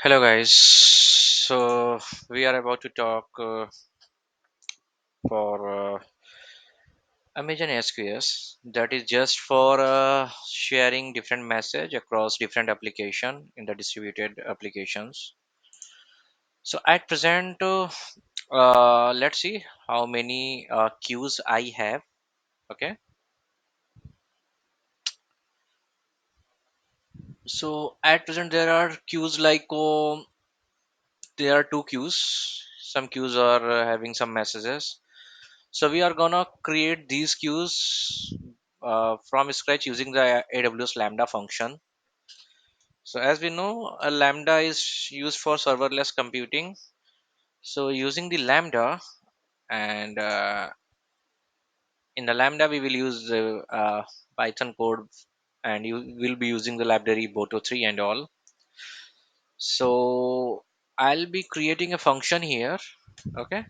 Hello, guys. So we are about to talk for Amazon SQS. That is just for sharing different message across different application in the distributed applications. So at present, let's see how many queues I have. Okay. So at present there are queues like there are two queues. Some queues are having some messages. So we are gonna create these queues from scratch using the AWS Lambda function. So as we know, a Lambda is used for serverless computing. So using the Lambda and in the Lambda we will use Python code and you will be using the library Boto3 and all. So I'll be creating a function here. Okay,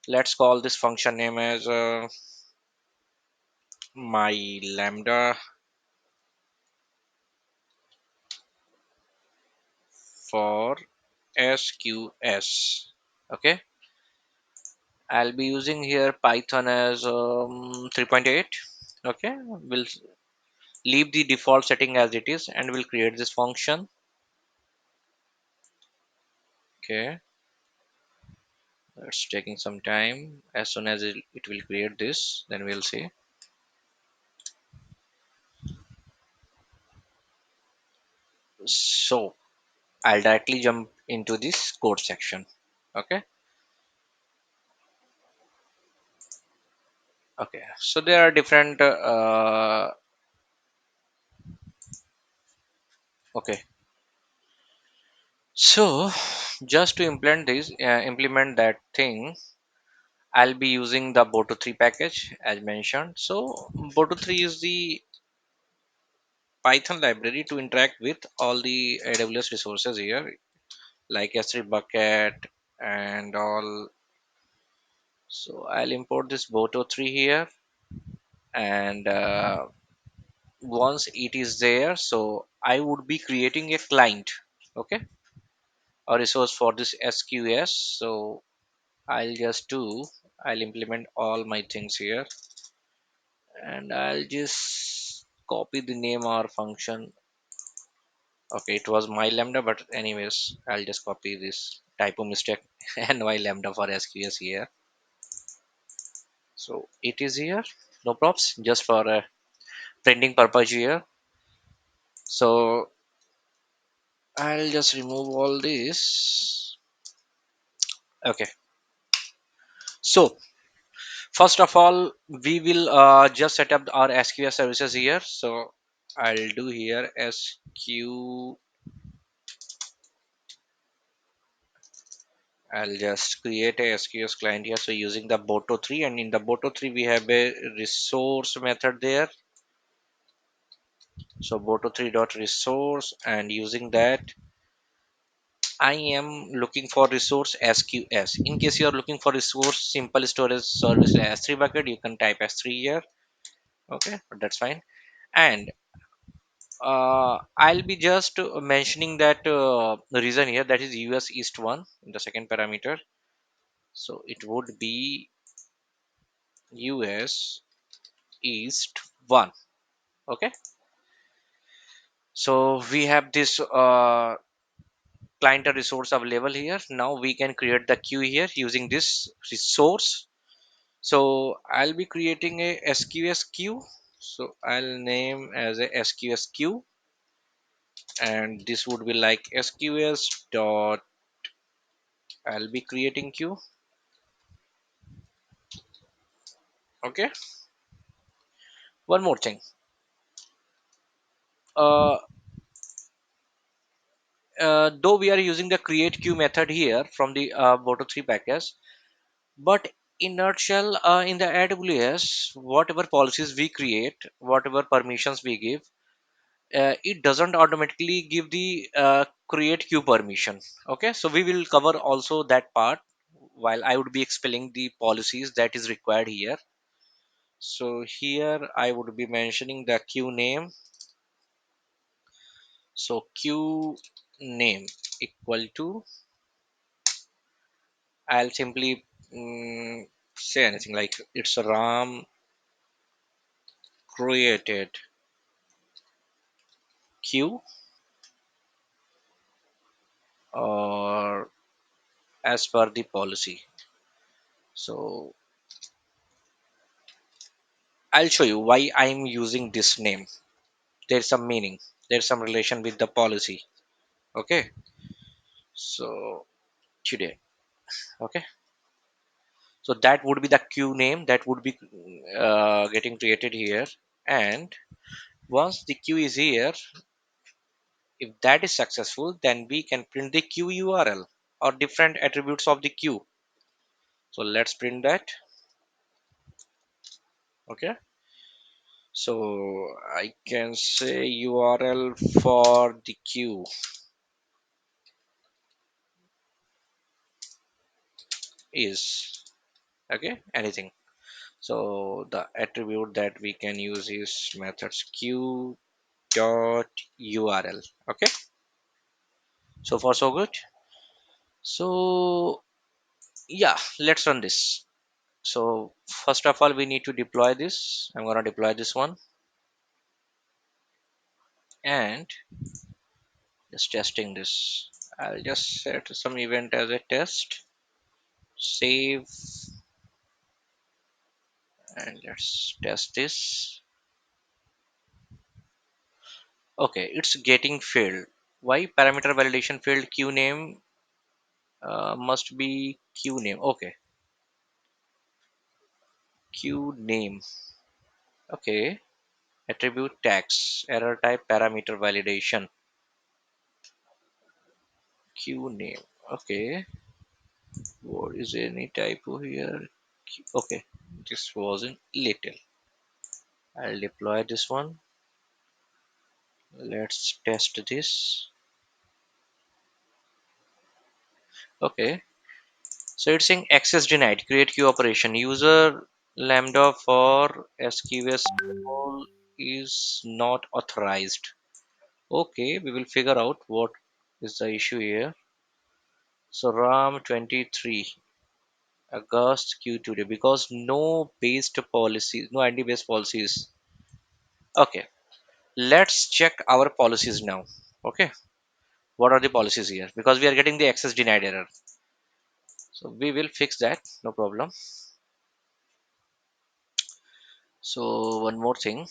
let's call this function name as my Lambda for SQS. Okay, I'll be using here Python as 3.8. Okay, we'll leave the default setting as it is and we'll create this function. Okay, it's taking some time. As soon as it will create this, then we'll see. So I'll directly jump into this code section. Okay, okay. So there are different. Okay, so just to implement that thing, I'll be using the Boto3 package as mentioned. So Boto3 is the Python library to interact with all the AWS resources here, like S3 bucket and all. So I'll import this Boto3 here, and once it is there, so I would be creating a client, okay, a resource for this SQS. So I'll implement all my things here, and I'll just copy the name or function. Okay, it was my lambda, but anyways, I'll just copy this typo mistake and my lambda for SQS here. So it is here, no props, just for printing purpose here. So I'll just remove all this. Okay, so first of all, we will just set up our SQS services here. So I'll do here SQ. I'll just create a SQS client here. So using the Boto3, and in the Boto3 we have a resource method there. So Boto3 dot resource, and using that I am looking for resource SQS. In case you are looking for resource simple storage service like S3 bucket, you can type S3 here. Okay, but that's fine. And I'll be just mentioning that reason here, that is US East 1 in the second parameter. So it would be US East 1. Okay, so we have this client resource available here. Now we can create the queue here using this resource. So I'll be creating a SQS queue. So I'll name as a SQS queue, and this would be like SQS dot. I'll be creating queue. Okay. One more thing. Uh, though we are using the create queue method here from the Boto3 package, but in nutshell, in the AWS, whatever policies we create, whatever permissions we give, it doesn't automatically give the create queue permission. Okay, so we will cover also that part while I would be explaining the policies that is required here. So here I would be mentioning the queue name. So queue name. equal to, I'll simply say anything like it's Ram created queue, or as per the policy. So I'll show you why I'm using this name. There's some meaning, there's some relation with the policy. Okay, so today, okay, so that would be the queue name that would be getting created here. And once the queue is here, if that is successful, then we can print the queue URL or different attributes of the queue. So let's print that. Okay, so I can say URL for the queue is, okay, anything. So the attribute that we can use is methods queue dot URL. Okay, so far so good. So yeah, let's run this. So first of all, we need to deploy this. I'm gonna deploy this one and just testing this. I'll just set some event as a test, save, and let's test this. Okay, it's getting failed. Why? Parameter validation failed. Queue name must be queue name. Okay, queue name. Okay, attribute tags, error type parameter validation, queue name. Okay, what is any typo here? Okay, this wasn't little. I'll deploy this one. Let's test this. Okay, so it's saying access denied. Create queue operation. User lambda for SQS role is not authorized. Okay, we will figure out what is the issue here. So RAM 23 August Q today because no based policies, no ID based policies. Okay, let's check our policies now. Okay, what are the policies here? Because we are getting the access denied error. So we will fix that, no problem. So one more thing.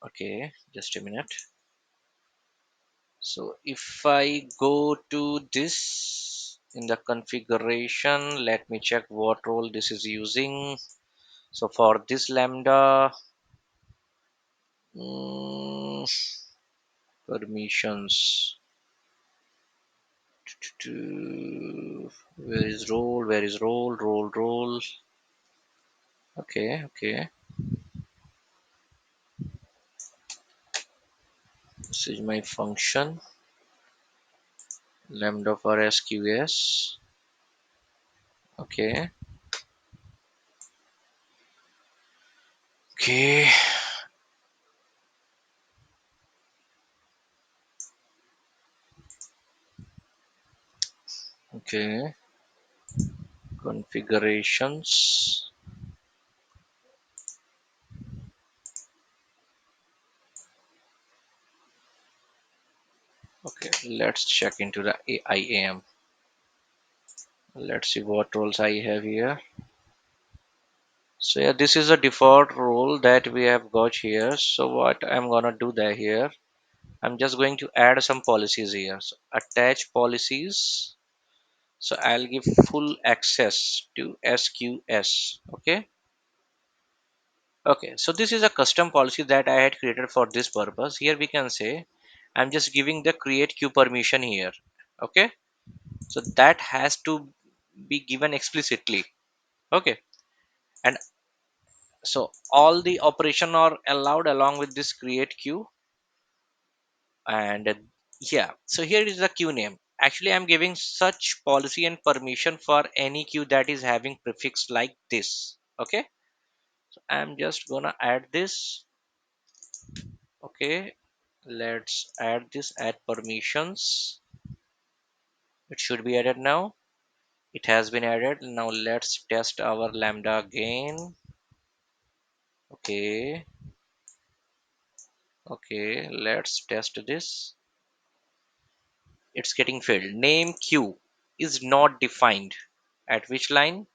Okay, just a minute. So if I go to this in the configuration, let me check what role this is using. So for this lambda, mm, permissions. Where is role? Where is role? Role. Okay, okay. This is my function lambda for SQS. Okay, okay, okay. Configurations. Okay, let's check into the IAM. Let's see what roles I have here. So yeah, this is a default role that we have got here. So what I'm gonna do there here, I'm just going to add some policies here. So attach policies. So I'll give full access to SQS. Okay. Okay. So this is a custom policy that I had created for this purpose. Here we can say I'm just giving the create queue permission here. Okay. So that has to be given explicitly. Okay. And so all the operation are allowed along with this create queue. And yeah, so here is the queue name. Actually, I'm giving such policy and permission for any queue that is having prefix like this. Okay, so I'm just gonna add this. Okay, Let's add this, add permissions. It should be added now. It has been added. Now let's test our lambda again. Okay, okay, let's test this. It's getting failed. Name q is not defined. At which line?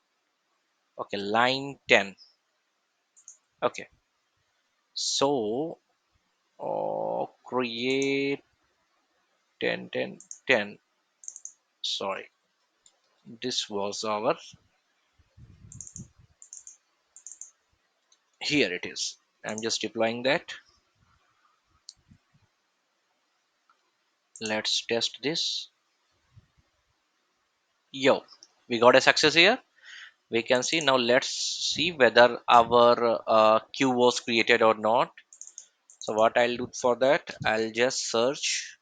Okay, line 10. Okay, so create 10 10 10. Sorry, this was our, here it is. I'm just deploying that. Let's test this. Yo, we got a success here. We can see now. Let's see whether our queue was created or not. So what I'll do for that, I'll just search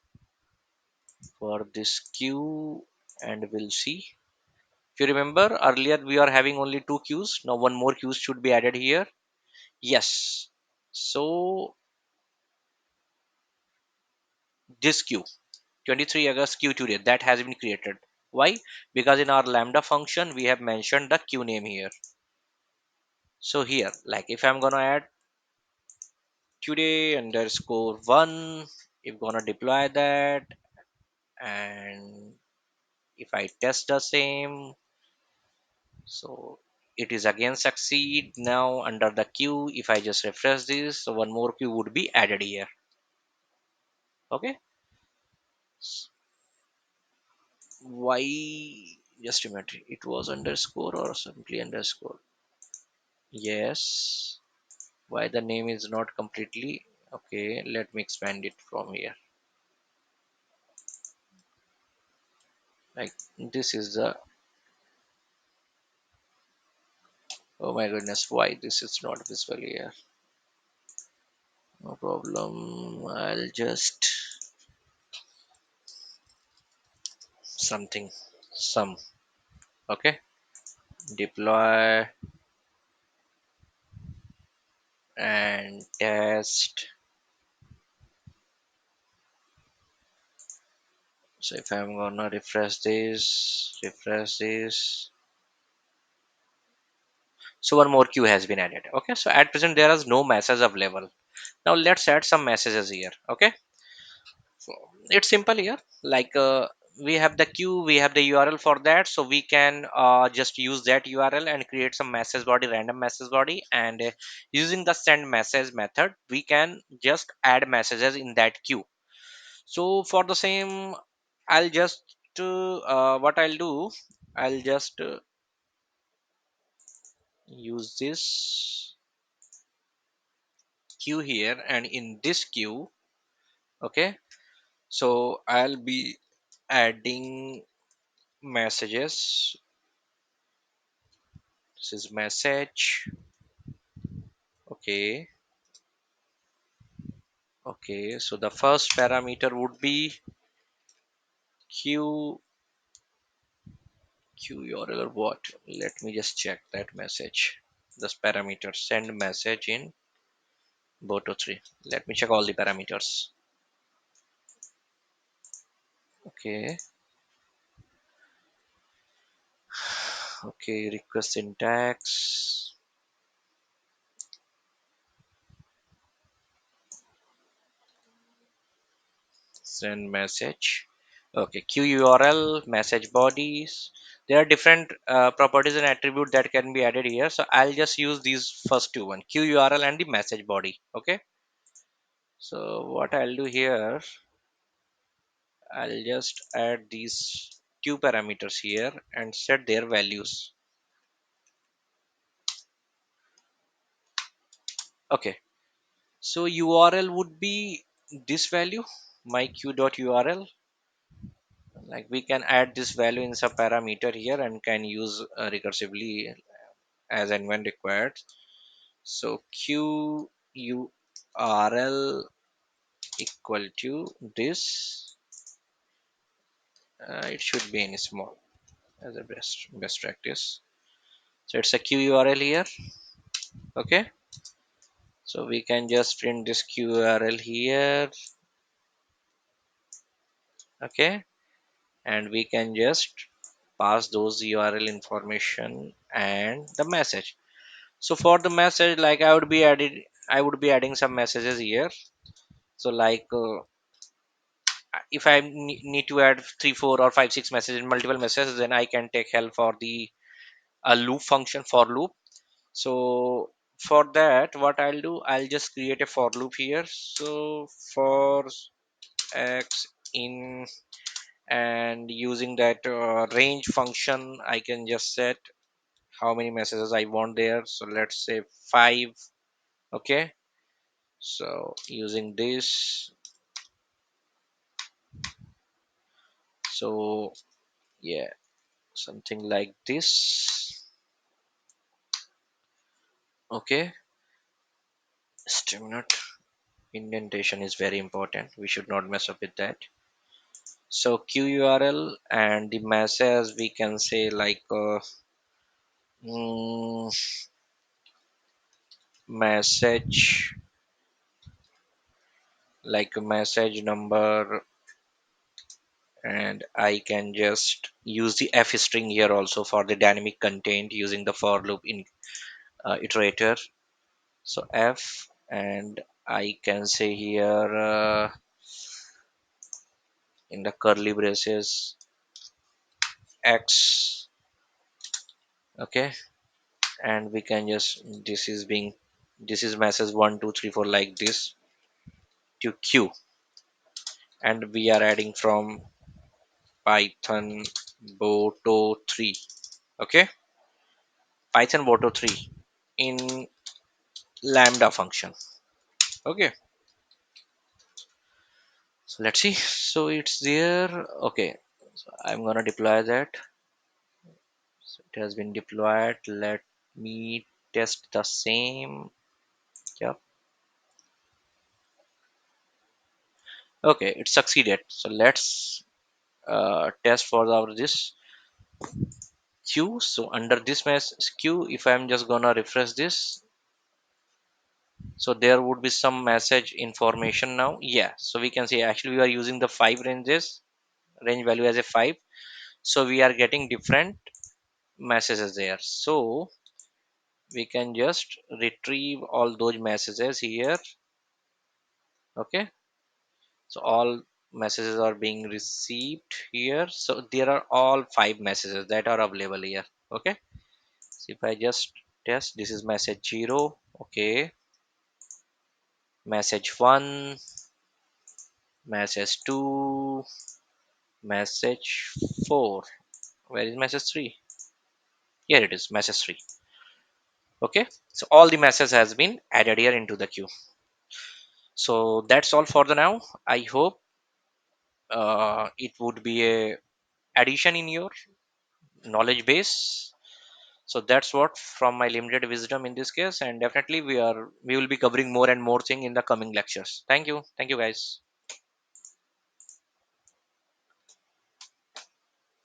for this queue and we'll see. If you remember earlier, we are having only two queues. Now one more queue should be added here. Yes. So this queue, 23 August queue today, that has been created. Why? Because in our lambda function we have mentioned the queue name here. So here, like if I'm gonna add today underscore one, if gonna deploy that, and if I test the same, so it is again succeed. Now under the queue, if I just refresh this, so one more queue would be added here. Okay. Why, just a minute, it was underscore or simply underscore? Yes. Why the name is not completely okay? Let me expand it from here. Like this is the, oh my goodness, why this is not visible here? No problem. I'll just something, some, okay, deploy and test. So if I'm gonna refresh this, so one more queue has been added. Okay, so at present there is no message available. Now let's add some messages here. Okay, so it's simple here. Like we have the queue, we have the URL for that, so we can just use that URL and create some message body, random message body, and using the send message method, we can just add messages in that queue. So for the same, I'll just what I'll do, I'll just use this queue here, and in this queue, okay, so I'll be adding messages. This is message. Okay, okay, so the first parameter would be q q url or what. Let me just check that message. This parameter send message in boto 3. Let me check all the parameters. Okay, okay, request syntax, send message. Okay, QURL, message bodies. There are different properties and attribute that can be added here. So I'll just use these first two, one QURL and the message body. Okay. So what I'll do here, I'll just add these two parameters here and set their values. Okay. So URL would be this value, myq.url. Like we can add this value in some parameter here and can use recursively as and when required. So QURL equal to this. It should be in small as a best practice. So it's a QURL here. Okay. So we can just print this QURL here. Okay, and we can just pass those URL information and the message. So for the message, like I would be adding some messages here. So like if I need to add 3 4 or 5 6 messages, multiple messages, then I can take help for the a loop function, for loop. So for that, what I'll do, I'll just create a for loop here. So for x in, and using that range function, I can just set how many messages I want there. So let's say 5. Okay, so using this, so yeah, something like this. Okay, still not, indentation is very important, we should not mess up with that. So QURL and the message, we can say like mm, message, like a message number, and I can just use the f string here also for the dynamic content using the for loop in iterator. So f, and I can say here in the curly braces x. Okay, and we can just, this is being, this is message 1 2 3 4 like this to q, and we are adding from Python Boto 3. Okay, Python Boto 3 in lambda function. Okay, so let's see. So it's there. Okay, so I'm gonna deploy that. So it has been deployed. Let me test the same. Yep. Okay, it succeeded. So let's test for our this queue. So under this mess queue, if I'm just gonna refresh this, so there would be some message information now. Yeah, so we can see actually we are using the 5 ranges, range value as a 5. So we are getting different messages there. So we can just retrieve all those messages here. Okay, so all messages are being received here. So there are all 5 messages that are available here. Okay, so if I just test, this is message 0. Okay, message 1, message 2, message 4. Where is message 3? Here it is, message 3. Okay, so all the message has been added here into the queue. So that's all for the now. I hope it would be a addition in your knowledge base. So that's what from my limited wisdom in this case, and definitely we will be covering more and more thing in the coming lectures. Thank you guys.